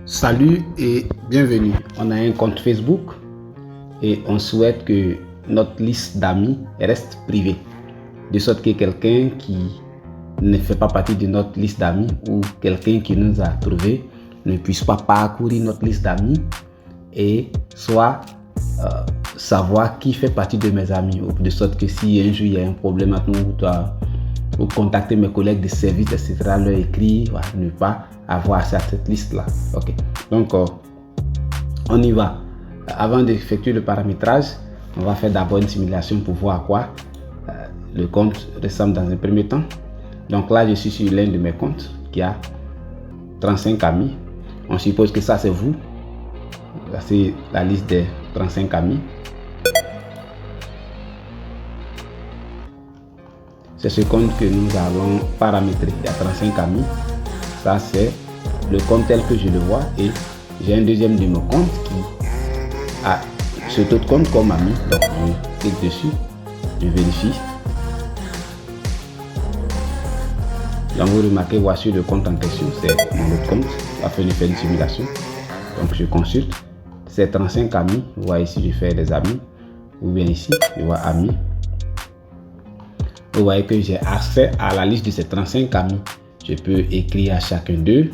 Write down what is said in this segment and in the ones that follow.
Salut et bienvenue. On a un compte Facebook et on souhaite que notre liste d'amis reste privée. De sorte que quelqu'un qui ne fait pas partie de notre liste d'amis ou quelqu'un qui nous a trouvé ne puisse pas parcourir notre liste d'amis et soit savoir qui fait partie de mes amis. De sorte que si un jour il y a un problème avec nous, ou contacter mes collègues de service, etc., leur écrire, ne pas avoir accès à cette liste-là. Ok. Donc, on y va. Avant d'effectuer le paramétrage, on va faire d'abord une simulation pour voir à quoi le compte ressemble dans un premier temps. Donc là, je suis sur l'un de mes comptes qui a 35 amis. On suppose que ça, c'est vous. Là, c'est la liste des 35 amis. C'est ce compte que nous allons paramétrer. Il y a 35 amis. Ça, c'est le compte tel que je le vois. Et j'ai un deuxième de mon compte qui a cet autre compte comme ami. Donc, je clique dessus. Je vérifie. Donc, vous remarquez, voici le compte en question. C'est mon autre compte. Afin de faire une simulation. Donc, je consulte. C'est 35 amis. Vous voyez ici, je fais des amis. Ou bien ici, je vois amis. Vous voyez que j'ai accès à la liste de ces 35 amis. Je peux écrire à chacun d'eux.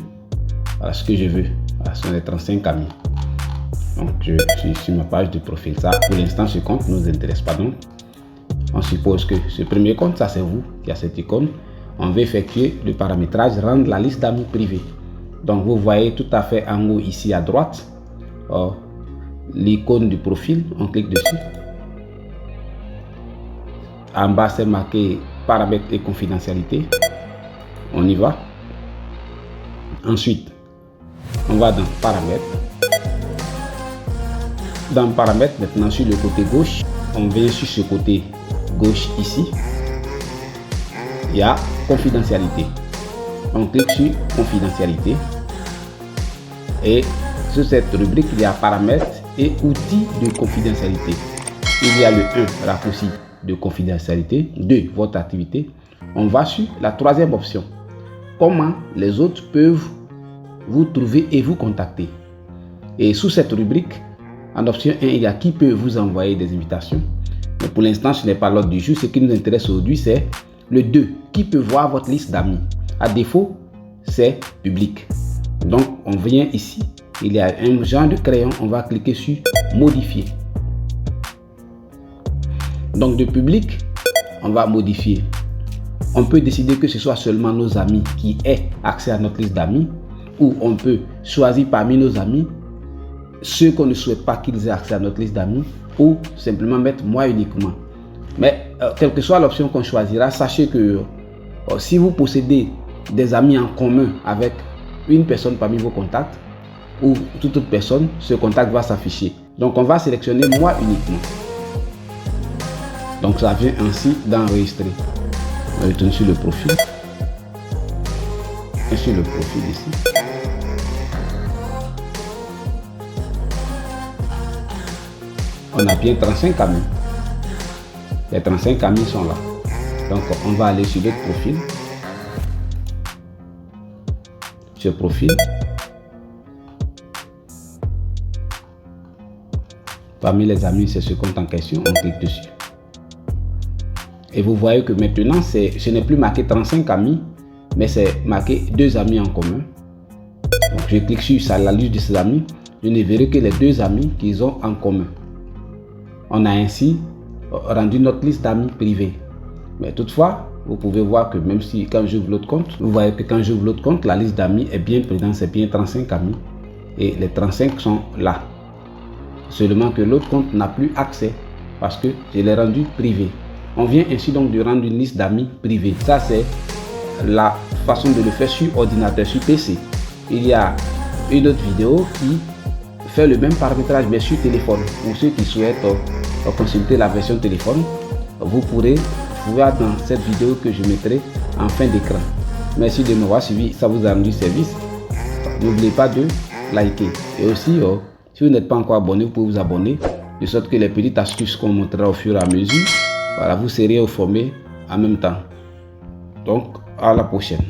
Voilà ce que je veux. Voilà, ce sont les 35 amis. Donc, je suis sur ma page de profil. Ça, pour l'instant, ce compte ne nous intéresse pas. Donc, on suppose que ce premier compte, ça c'est vous qui a cette icône. On va effectuer le paramétrage, rendre la liste d'amis privée. Donc, vous voyez tout à fait en haut ici à droite, l'icône du profil. On clique dessus. En bas, c'est marqué paramètres et confidentialité. On y va. Ensuite, on va dans paramètres. Dans paramètres, maintenant sur le côté gauche, on vient sur ce côté gauche ici. Il y a confidentialité. On clique sur confidentialité. Et sur cette rubrique, il y a paramètres et outils de confidentialité. Il y a le 1, raccourci de confidentialité. 2, votre activité. On va sur la troisième option. Comment les autres peuvent vous trouver et vous contacter. Et sous cette rubrique, en option 1, il y a qui peut vous envoyer des invitations. Mais pour l'instant, ce n'est pas l'ordre du jour. Ce qui nous intéresse aujourd'hui, c'est le 2. Qui peut voir votre liste d'amis. À défaut, c'est public. Donc, on vient ici. Il y a un genre de crayon. On va cliquer sur modifier. Donc, de public, on va modifier. On peut décider que ce soit seulement nos amis qui aient accès à notre liste d'amis, ou on peut choisir parmi nos amis ceux qu'on ne souhaite pas qu'ils aient accès à notre liste d'amis, ou simplement mettre moi uniquement. Mais quelle que soit l'option qu'on choisira, sachez que si vous possédez des amis en commun avec une personne parmi vos contacts, ou toute autre personne, ce contact va s'afficher. Donc on va sélectionner moi uniquement. Donc ça vient ainsi d'enregistrer. On retourne sur le profil. Et sur le profil ici. On a bien 35 amis. Les 35 amis sont là. Donc on va aller sur l'autre profil. Ce profil. Parmi les amis, c'est ce compte en question. On clique dessus. Et vous voyez que maintenant, ce n'est plus marqué 35 amis, mais c'est marqué 2 amis en commun. Donc je clique sur ça, la liste de ces amis. Je ne verrai que les 2 amis qu'ils ont en commun. On a ainsi rendu notre liste d'amis privée. Mais toutefois, vous pouvez voir que même si quand j'ouvre l'autre compte, vous voyez que quand j'ouvre l'autre compte, la liste d'amis est bien présente, c'est bien 35 amis. Et les 35 sont là. Seulement que l'autre compte n'a plus accès parce que je l'ai rendu privé. On vient ainsi donc de rendre une liste d'amis privée. Ça, c'est la façon de le faire sur ordinateur, sur PC. Il y a une autre vidéo qui fait le même paramétrage mais sur téléphone. Pour ceux qui souhaitent consulter la version téléphone, vous pourrez voir dans cette vidéo que je mettrai en fin d'écran. Merci de m'avoir suivi. Ça vous a rendu service. N'oubliez pas de liker. Et aussi, si vous n'êtes pas encore abonné, vous pouvez vous abonner. De sorte que les petites astuces qu'on montrera au fur et à mesure, voilà, vous serez informés en même temps. Donc, à la prochaine.